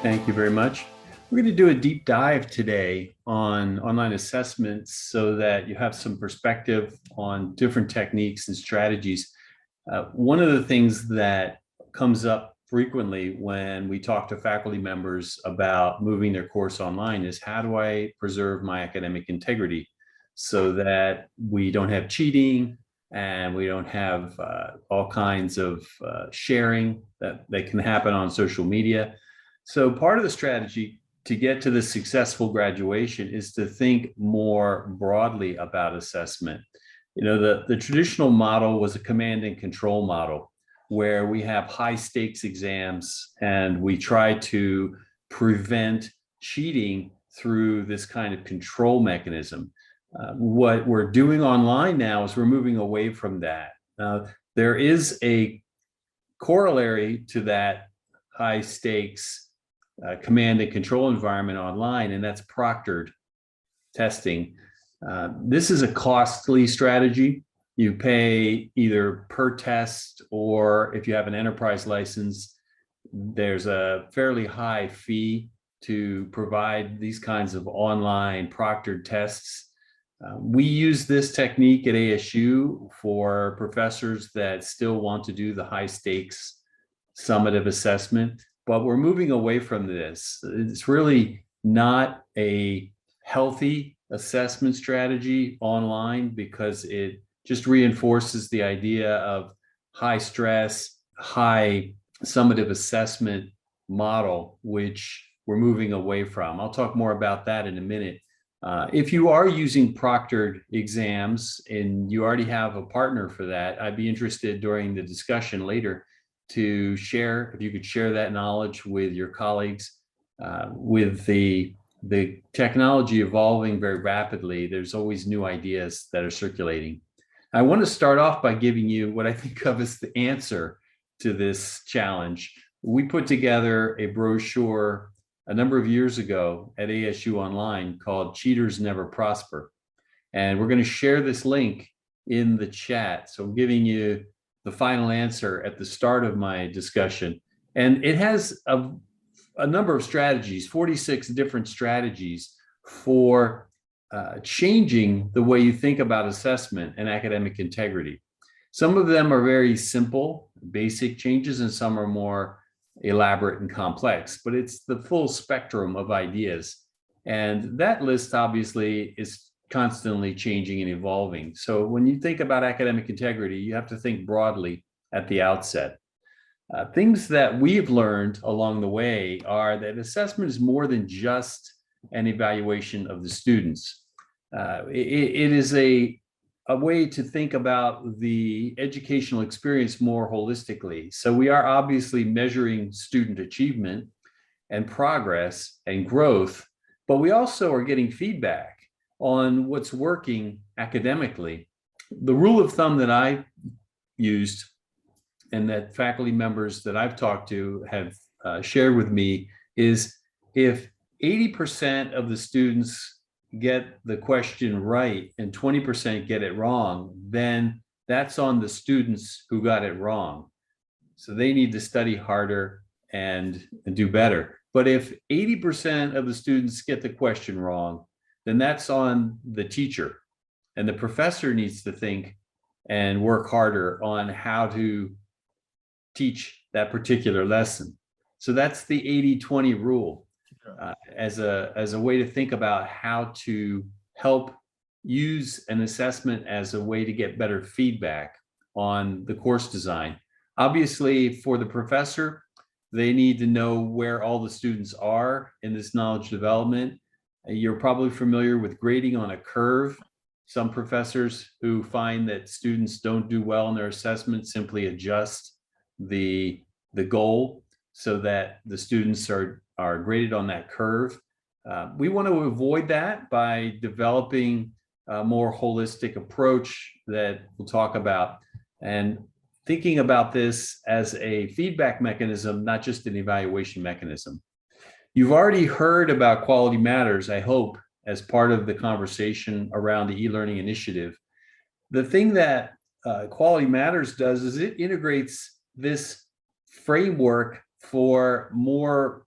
Thank you very much. We're going to do a deep dive today on online assessments so that you have some perspective on different techniques and strategies. One of the things that comes up frequently when we talk to faculty members about moving their course online is, how do I preserve my academic integrity so that we don't have cheating and we don't have all kinds of sharing that can happen on social media. So part of the strategy to get to the successful graduation is to think more broadly about assessment. The traditional model was a command and control model where we have high stakes exams and we try to prevent cheating through this kind of control mechanism. What we're doing online now is we're moving away from that. There is a corollary to that high stakes command and control environment online, and that's proctored testing. This is a costly strategy. You pay either per test, or if you have an enterprise license, there's a fairly high fee to provide these kinds of online proctored tests. We use this technique at ASU for professors that still want to do the high stakes summative assessment, but we're moving away from this. It's really not a healthy assessment strategy online because it just reinforces the idea of high stress, high summative assessment model, which we're moving away from. I'll talk more about that in a minute. If you are using proctored exams and you already have a partner for that, I'd be interested during the discussion later to share, if you could share that knowledge with your colleagues. With the technology evolving very rapidly, there's always new ideas that are circulating. I want to start off by giving you what I think of as the answer to this challenge. We put together a brochure a number of years ago at ASU Online called Cheaters Never Prosper. And we're going to share this link in the chat. So I'm giving you the final answer at the start of my discussion. And it has a number of strategies, 46 different strategies for changing the way you think about assessment and academic integrity. Some of them are very simple, basic changes, and some are more elaborate and complex, but it's the full spectrum of ideas. And that list obviously is constantly changing and evolving. So when you think about academic integrity, you have to think broadly at the outset. Things that we've learned along the way are that assessment is more than just an evaluation of the students. It is a way to think about the educational experience more holistically. So we are obviously measuring student achievement and progress and growth, but we also are getting feedback on what's working academically. The rule of thumb that I used and that faculty members that I've talked to have shared with me is, if 80% of the students get the question right and 20% get it wrong, then that's on the students who got it wrong. So they need to study harder and do better. But if 80% of the students get the question wrong, then that's on the teacher. And the professor needs to think and work harder on how to teach that particular lesson. So that's the 80-20 rule. As a way to think about how to help use an assessment as a way to get better feedback on the course design. Obviously, for the professor, they need to know where all the students are in this knowledge development. You're probably familiar with grading on a curve. Some professors who find that students don't do well in their assessment simply adjust the goal so that the students are graded on that curve. We want to avoid that by developing a more holistic approach that we'll talk about, and thinking about this as a feedback mechanism, not just an evaluation mechanism. You've already heard about Quality Matters, I hope, as part of the conversation around the e-learning initiative. The thing that Quality Matters does is it integrates this framework for more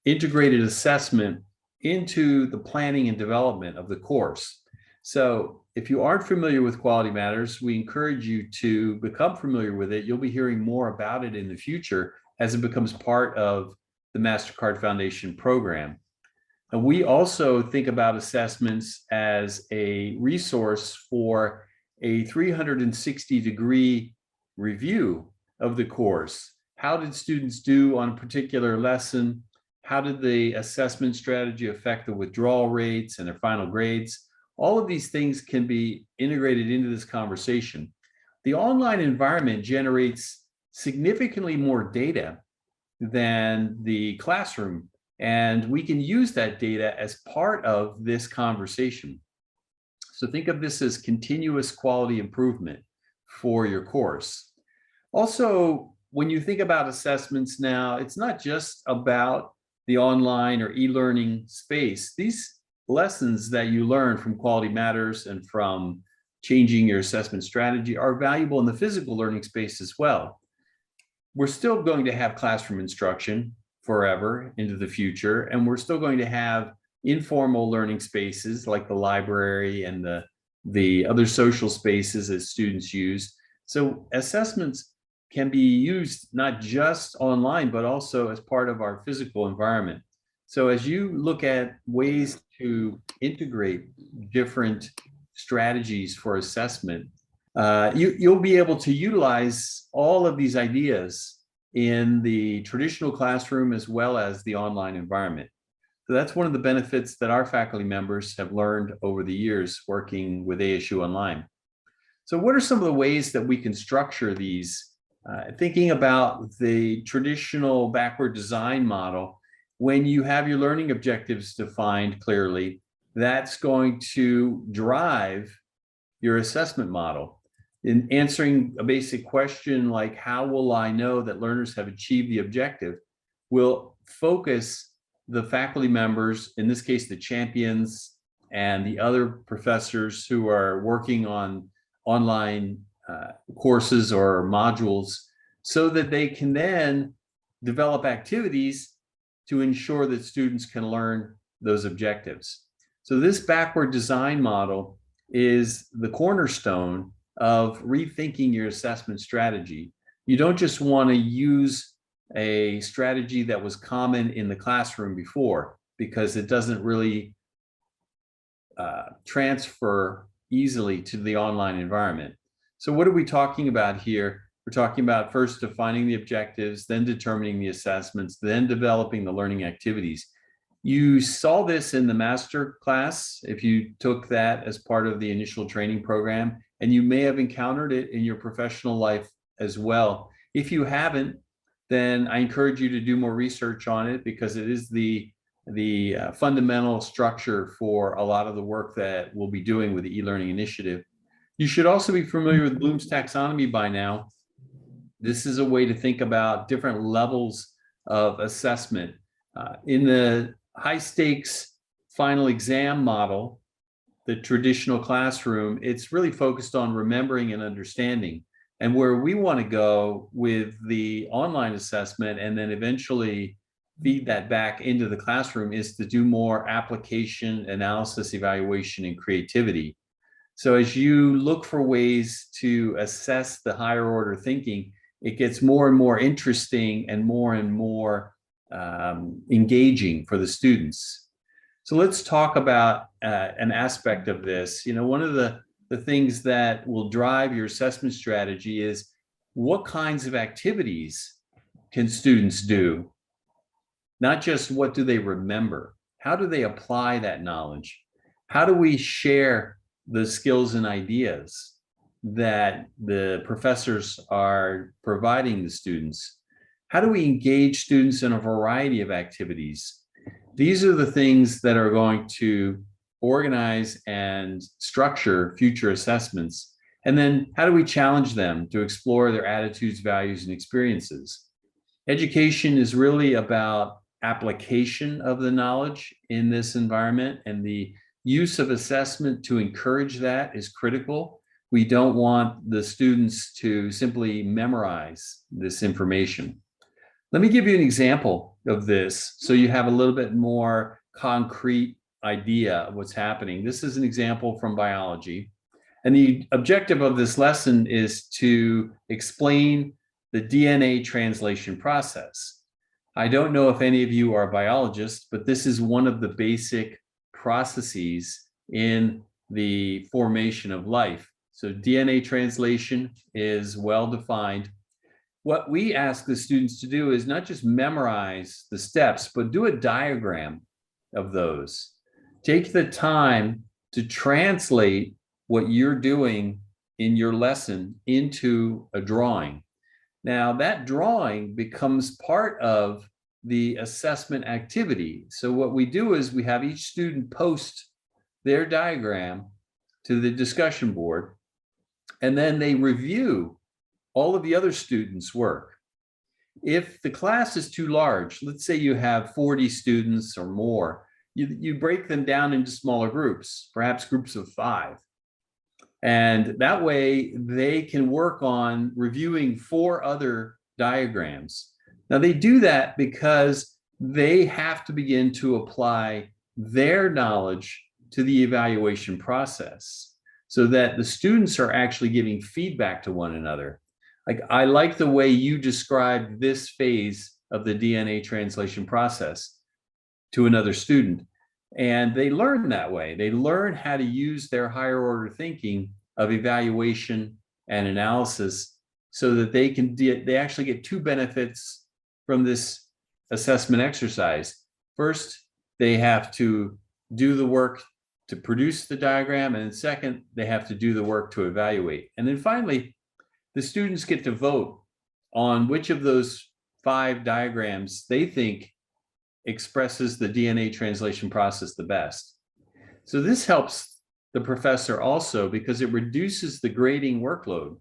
integrated assessment into the planning and development of the course. So if you aren't familiar with Quality Matters, we encourage you to become familiar with it. You'll be hearing more about it in the future as it becomes part of the MasterCard Foundation program. And we also think about assessments as a resource for a 360-degree review of the course. How did students do on a particular lesson? How did the assessment strategy affect the withdrawal rates and their final grades? All of these things can be integrated into this conversation. The online environment generates significantly more data than the classroom, and we can use that data as part of this conversation. So think of this as continuous quality improvement for your course. Also, when you think about assessments now, it's not just about the online or e-learning space. These lessons that you learn from Quality Matters and from changing your assessment strategy are valuable in the physical learning space as well. We're still going to have classroom instruction forever into the future, and we're still going to have informal learning spaces like the library and the other social spaces that students use. So assessments can be used not just online, but also as part of our physical environment. So as you look at ways to integrate different strategies for assessment, you'll be able to utilize all of these ideas in the traditional classroom as well as the online environment. So that's one of the benefits that our faculty members have learned over the years working with ASU Online. So what are some of the ways that we can structure these? Thinking about the traditional backward design model, when you have your learning objectives defined clearly, that's going to drive your assessment model. In answering a basic question like, how will I know that learners have achieved the objective, will focus the faculty members, in this case, the champions and the other professors who are working on online courses or modules, so that they can then develop activities to ensure that students can learn those objectives. So this backward design model is the cornerstone of rethinking your assessment strategy. You don't just want to use a strategy that was common in the classroom before, because it doesn't really transfer easily to the online environment. So what are we talking about here? We're talking about first defining the objectives, then determining the assessments, then developing the learning activities. You saw this in the master class if you took that as part of the initial training program, and you may have encountered it in your professional life as well. If you haven't, then I encourage you to do more research on it, because it is the fundamental structure for a lot of the work that we'll be doing with the e-learning initiative. You should also be familiar with Bloom's taxonomy by now. This is a way to think about different levels of assessment. In the high stakes final exam model, the traditional classroom, it's really focused on remembering and understanding. And where we want to go with the online assessment and then eventually feed that back into the classroom is to do more application, analysis, evaluation, and creativity. So as you look for ways to assess the higher order thinking, it gets more and more interesting and more engaging for the students. So let's talk about an aspect of this. You know, one of the things that will drive your assessment strategy is what kinds of activities can students do? Not just what do they remember, how do they apply that knowledge? How do we share the skills and ideas that the professors are providing the students? How do we engage students in a variety of activities? These are the things that are going to organize and structure future assessments. And then how do we challenge them to explore their attitudes, values, and experiences? Education is really about application of the knowledge in this environment, and the use of assessment to encourage that is critical. We don't want the students to simply memorize this information. Let me give you an example of this so you have a little bit more concrete idea of what's happening. This is an example from biology. And the objective of this lesson is to explain the DNA translation process. I don't know if any of you are biologists, but this is one of the basic processes in the formation of life. So DNA translation is well defined. What we ask the students to do is not just memorize the steps, but do a diagram of those. Take the time to translate what you're doing in your lesson into a drawing. Now, that drawing becomes part of the assessment activity. So what we do is we have each student post their diagram to the discussion board, and then they review all of the other students' work. If the class is too large, let's say you have 40 students or more, you break them down into smaller groups, perhaps groups of 5. And that way they can work on reviewing 4 other diagrams. Now they do that because they have to begin to apply their knowledge to the evaluation process so that the students are actually giving feedback to one another. Like, I like the way you described this phase of the DNA translation process to another student. And they learn that way. They learn how to use their higher order thinking of evaluation and analysis so that they actually get 2 benefits from this assessment exercise. First, they have to do the work to produce the diagram. And then second, they have to do the work to evaluate. And then finally, the students get to vote on which of those 5 diagrams they think expresses the DNA translation process the best. So this helps the professor also because it reduces the grading workload.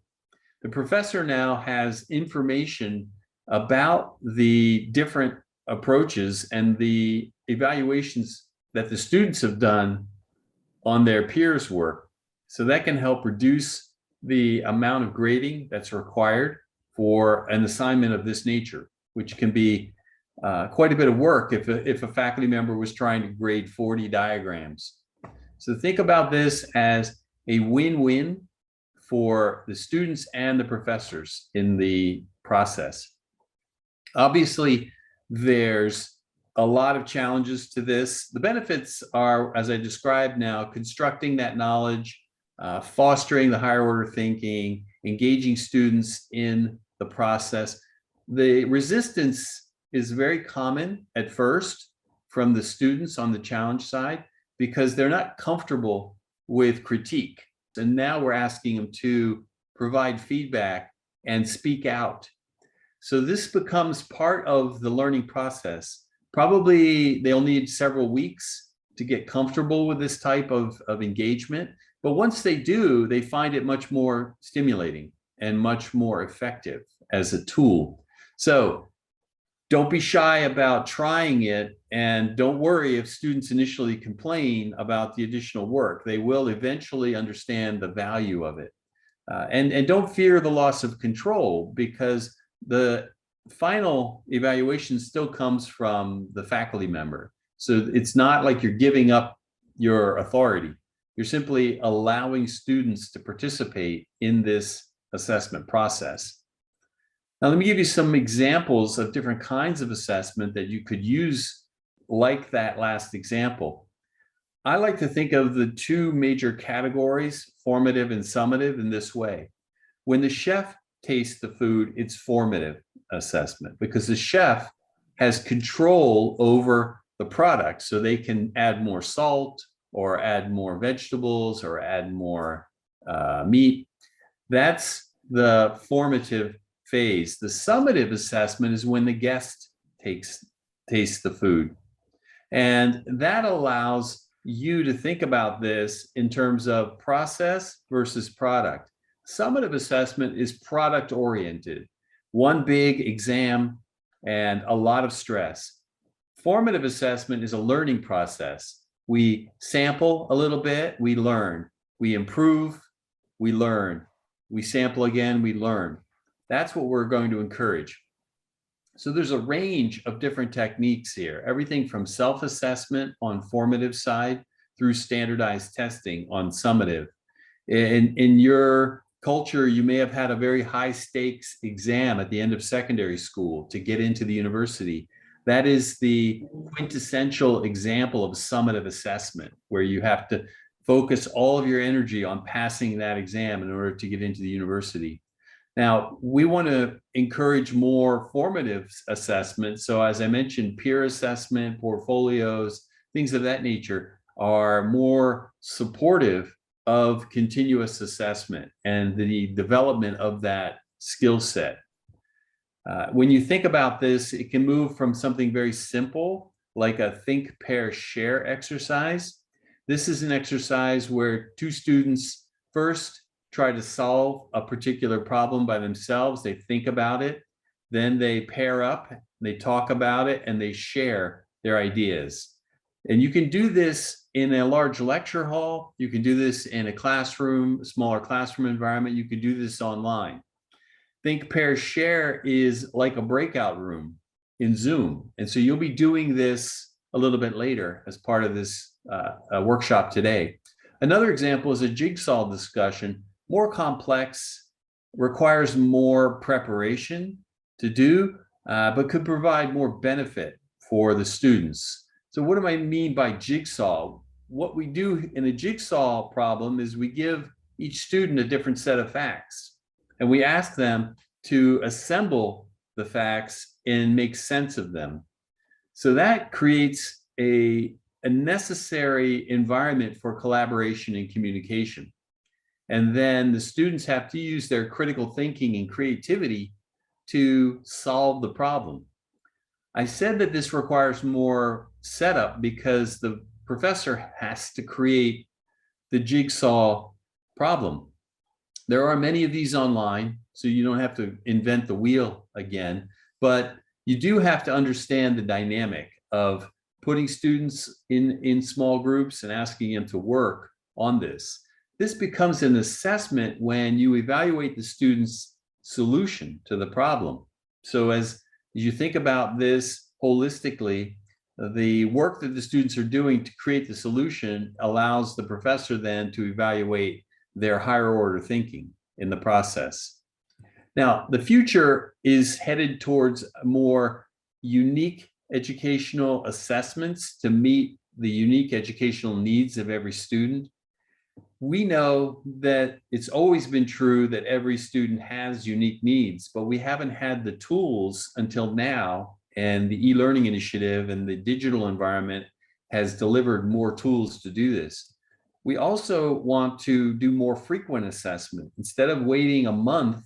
The professor now has information about the different approaches and the evaluations that the students have done on their peers' work. So that can help reduce the amount of grading that's required for an assignment of this nature, which can be quite a bit of work if a faculty member was trying to grade 40 diagrams. So think about this as a win-win for the students and the professors in the process. Obviously, there's a lot of challenges to this. The benefits are, as I described now, constructing that knowledge, fostering the higher order thinking, engaging students in the process. The resistance is very common at first from the students on the challenge side because they're not comfortable with critique. And now we're asking them to provide feedback and speak out. So this becomes part of the learning process. Probably they'll need several weeks to get comfortable with this type of engagement. But once they do, they find it much more stimulating and much more effective as a tool. So don't be shy about trying it, and don't worry if students initially complain about the additional work. They will eventually understand the value of it. And don't fear the loss of control, because the final evaluation still comes from the faculty member. So it's not like you're giving up your authority. You're simply allowing students to participate in this assessment process. Now, let me give you some examples of different kinds of assessment that you could use like that last example. I like to think of the 2 major categories, formative and summative, in this way. When the chef tastes the food, it's formative assessment because the chef has control over the product, so they can add more salt or add more vegetables or add more meat. That's the formative phase. The summative assessment is when the guest tastes the food. And that allows you to think about this in terms of process versus product. Summative assessment is product oriented, one big exam and a lot of stress. Formative assessment is a learning process. We sample a little bit, we learn, we improve, we learn, we sample again, we learn. That's what we're going to encourage. So there's a range of different techniques here, everything from self-assessment on formative side through standardized testing on summative. In your culture, you may have had a very high stakes exam at the end of secondary school to get into the university. That is the quintessential example of summative assessment, where you have to focus all of your energy on passing that exam in order to get into the university. Now, we want to encourage more formative assessment. So as I mentioned, peer assessment, portfolios, things of that nature are more supportive of continuous assessment and the development of that skill set. When you think about this, it can move from something very simple, like a think, pair, share exercise. This is an exercise where two students first try to solve a particular problem by themselves. They think about it, then they pair up, they talk about it, and they share their ideas. And you can do this in a large lecture hall. You can do this in a classroom, a smaller classroom environment. You can do this online. Think, pair, share is like a breakout room in Zoom. And so you'll be doing this a little bit later as part of this workshop today. Another example is a jigsaw discussion, more complex, requires more preparation to do, but could provide more benefit for the students. So what do I mean by jigsaw? What we do in a jigsaw problem is we give each student a different set of facts, and we ask them to assemble the facts and make sense of them. So that creates a necessary environment for collaboration and communication. And then the students have to use their critical thinking and creativity to solve the problem. I said that this requires more setup because the professor has to create the jigsaw problem. There are many of these online, so you don't have to invent the wheel again, but you do have to understand the dynamic of putting students in small groups and asking them to work on this. This becomes an assessment when you evaluate the student's solution to the problem. So as you think about this holistically, the work that the students are doing to create the solution allows the professor then to evaluate their higher order thinking in the process. Now, the future is headed towards more unique educational assessments to meet the unique educational needs of every student. We know that it's always been true that every student has unique needs, but we haven't had the tools until now, and the e-learning initiative and the digital environment has delivered more tools to do this. We also want to do more frequent assessment. Instead of waiting a month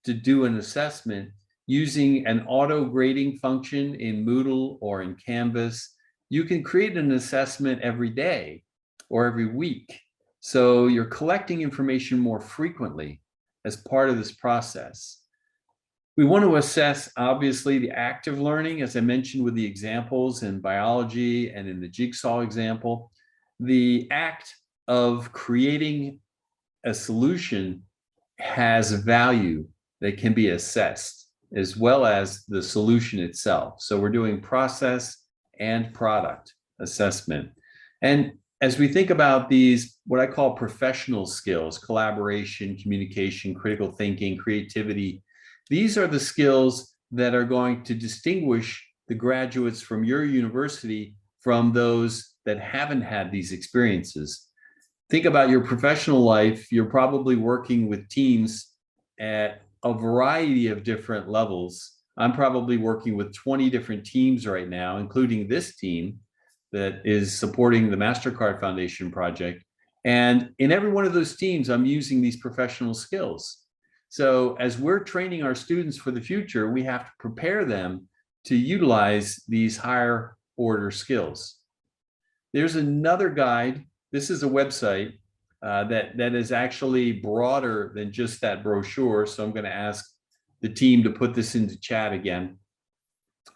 to do an assessment, using an auto grading function in Moodle or in Canvas, you can create an assessment every day or every week. So you're collecting information more frequently as part of this process. We want to assess, obviously, the active learning, as I mentioned with the examples in biology and in the jigsaw example. The act of creating a solution has value that can be assessed, as well as the solution itself. So we're doing process and product assessment. And as we think about these, what I call professional skills, collaboration, communication, critical thinking, creativity, these are the skills that are going to distinguish the graduates from your university from those that haven't had these experiences. Think about your professional life. You're probably working with teams at a variety of different levels. I'm probably working with 20 different teams right now, including this team that is supporting the MasterCard Foundation project. And in every one of those teams, I'm using these professional skills. So as we're training our students for the future, we have to prepare them to utilize these higher order skills. There's another guide. This is a website that is actually broader than just that brochure. So I'm going to ask the team to put this into chat again.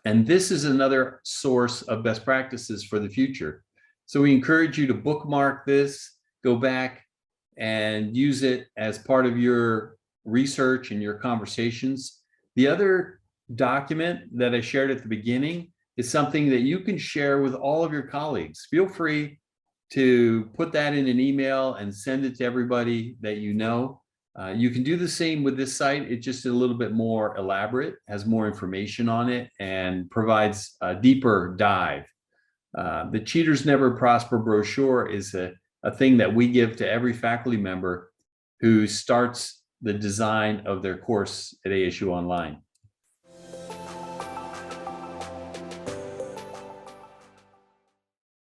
And this is another source of best practices for the future. So we encourage you to bookmark this, go back and use it as part of your research and your conversations. The other document that I shared at the beginning is something that you can share with all of your colleagues. Feel free to put that in an email and send it to everybody that you know. You can do the same with this site. It's just a little bit more elaborate, has more information on it, and provides a deeper dive. The Cheaters Never Prosper brochure is a thing that we give to every faculty member who starts the design of their course at ASU Online.